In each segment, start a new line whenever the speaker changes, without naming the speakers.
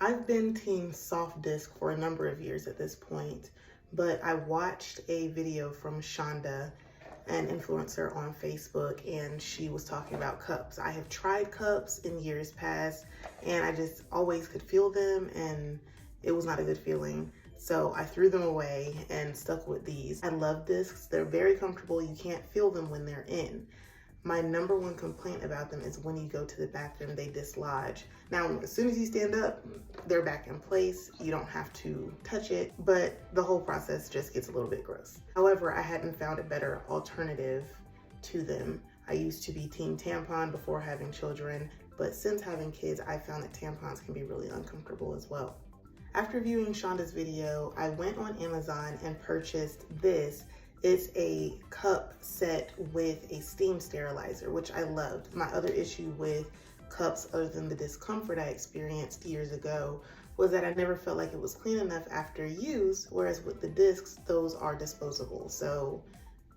I've been team soft disc for a number of years at this point, but I watched a video from Shonda, an influencer on Facebook, and she was talking about cups. I have tried cups in years past, and I just always could feel them, and it was not a good feeling. So I threw them away and stuck with these. I love discs. They're very comfortable. You can't feel them when they're in. My number one complaint about them is when you go to the bathroom, they dislodge. Now, as soon as you stand up, they're back in place. You don't have to touch it, but the whole process just gets a little bit gross. However, I hadn't found a better alternative to them. I used to be team tampon before having children, but since having kids, I found that tampons can be really uncomfortable as well. After viewing Shonda's video, I went on Amazon and purchased this. It's a cup set with a steam sterilizer, which I loved. My other issue with cups, other than the discomfort I experienced years ago, was that I never felt like it was clean enough after use, whereas with the discs, those are disposable. So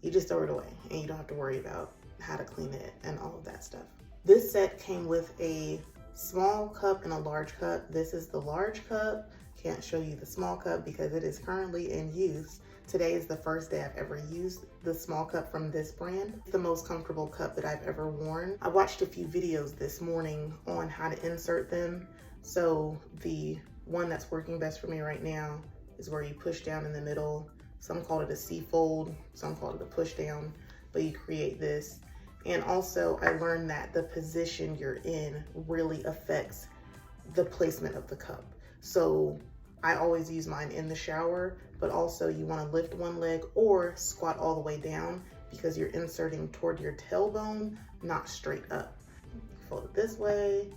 you just throw it away and you don't have to worry about how to clean it and all of that stuff. This set came with a small cup and a large cup. This is the large cup. Can't show you the small cup because it is currently in use. Today is the first day I've ever used the small cup from this brand. It's the most comfortable cup that I've ever worn. I watched a few videos this morning on how to insert them. So the one that's working best for me right now is where you push down in the middle. Some call it a C-fold, some call it a push down, but you create this. And also I learned that the position you're in really affects the placement of the cup. So I always use mine in the shower, but also you want to lift one leg or squat all the way down because you're inserting toward your tailbone, not straight up. Fold it this way.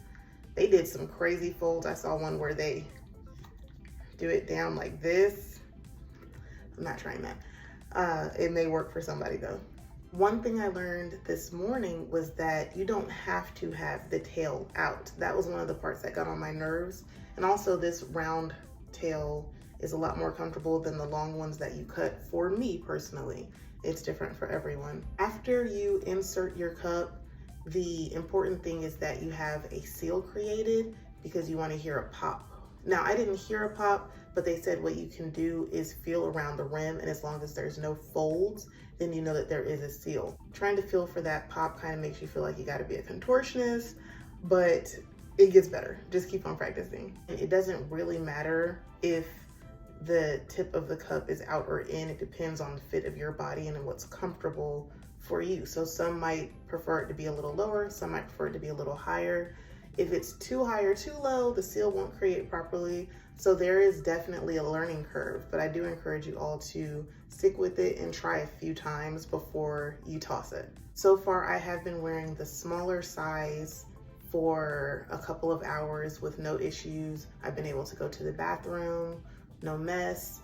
They did some crazy folds. I saw one where they do it down like this. I'm not trying that. It may work for somebody though. One thing I learned this morning was that you don't have to have the tail out. That was one of the parts that got on my nerves. And also this round tail is a lot more comfortable than the long ones that you cut. For me personally, it's different for everyone. After you insert your cup, the important thing is that you have a seal created because you want to hear a pop. Now, I didn't hear a pop, but they said what you can do is feel around the rim, and as long as there's no folds, then you know that there is a seal. Trying to feel for that pop kind of makes you feel like you got to be a contortionist, but it gets better. Just keep on practicing. And it doesn't really matter if the tip of the cup is out or in. It depends on the fit of your body and what's comfortable for you. So some might prefer it to be a little lower, some might prefer it to be a little higher. If it's too high or too low, the seal won't create properly. So there is definitely a learning curve, but I do encourage you all to stick with it and try a few times before you toss it. So far, I have been wearing the smaller size for a couple of hours with no issues. I've been able to go to the bathroom, no mess.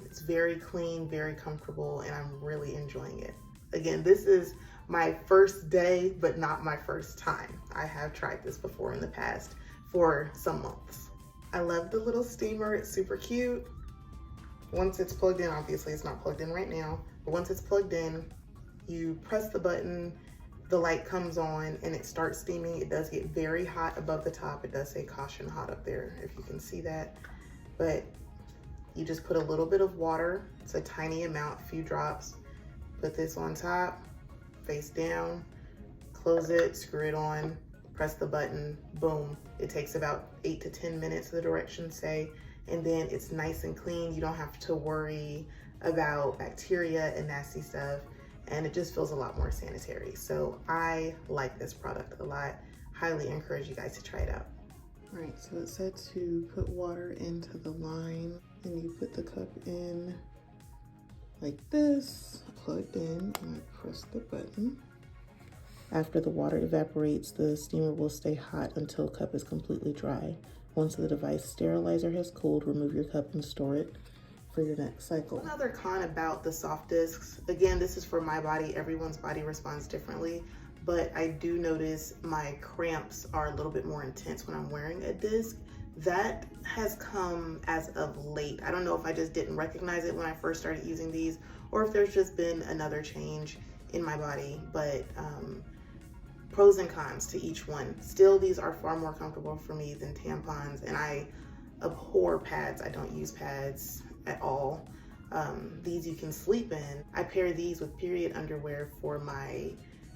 It's very clean, very comfortable, and I'm really enjoying it. Again, this is my first day, but not my first time. I have tried this before in the past for some months. I love the little steamer, it's super cute. Once it's plugged in, obviously it's not plugged in right now, but once it's plugged in, you press the button, the light comes on and it starts steaming. It does get very hot above the top. It does say caution hot up there, if you can see that. But you just put a little bit of water. It's a tiny amount, a few drops. Put this on top, face down, close it, screw it on, press the button, boom. It takes about 8 to 10 minutes, the directions say, and then it's nice and clean. You don't have to worry about bacteria and nasty stuff. And it just feels a lot more sanitary. So I like this product a lot. Highly encourage you guys to try it out. All right, so it said to put water into the line, and you put the cup in like this, plugged in, and I press the button. After the water evaporates, the steamer will stay hot until cup is completely dry. Once the device sterilizer has cooled, remove your cup and store it for your next cycle. Another con about the soft discs, again, this is for my body, everyone's body responds differently, but I do notice my cramps are a little bit more intense when I'm wearing a disc. That has come as of late. I don't know if I just didn't recognize it when I first started using these, or if there's just been another change in my body, but pros and cons to each one. Still, these are far more comfortable for me than tampons, and I abhor pads. I don't use pads at all. These you can sleep in. I pair these with period underwear for my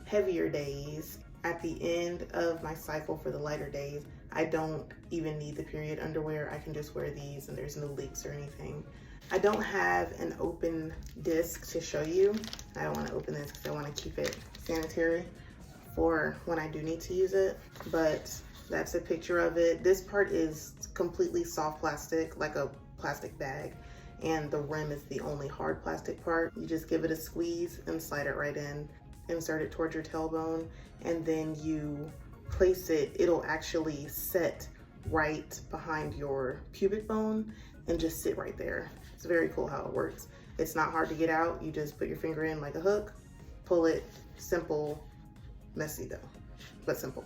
heavier days. At the end of my cycle for the lighter days, I don't even need the period underwear. I can just wear these and there's no leaks or anything. I don't have an open disc to show you. I don't want to open this because I want to keep it sanitary for when I do need to use it, but that's a picture of it. This part is completely soft plastic, like a plastic bag, and the rim is the only hard plastic part. You just give it a squeeze and slide it right in, insert it towards your tailbone, and then you place it. It'll actually set right behind your pubic bone and just sit right there. It's very cool how it works. It's not hard to get out. You just put your finger in like a hook, pull it. Simple, messy though, but simple.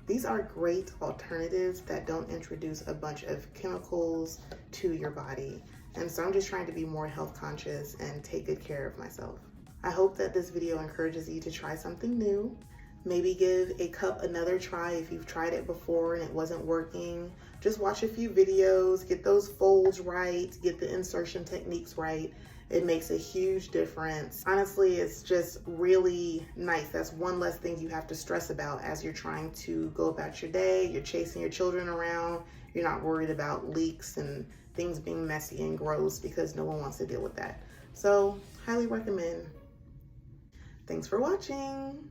These are great alternatives that don't introduce a bunch of chemicals to your body. And so I'm just trying to be more health conscious and take good care of myself. I hope that this video encourages you to try something new. Maybe give a cup another try if you've tried it before and it wasn't working. Just watch a few videos, get those folds right, get the insertion techniques right. It makes a huge difference. Honestly, it's just really nice. That's one less thing you have to stress about as you're trying to go about your day. You're chasing your children around. You're not worried about leaks and things being messy and gross because no one wants to deal with that. So, highly recommend. Thanks for watching.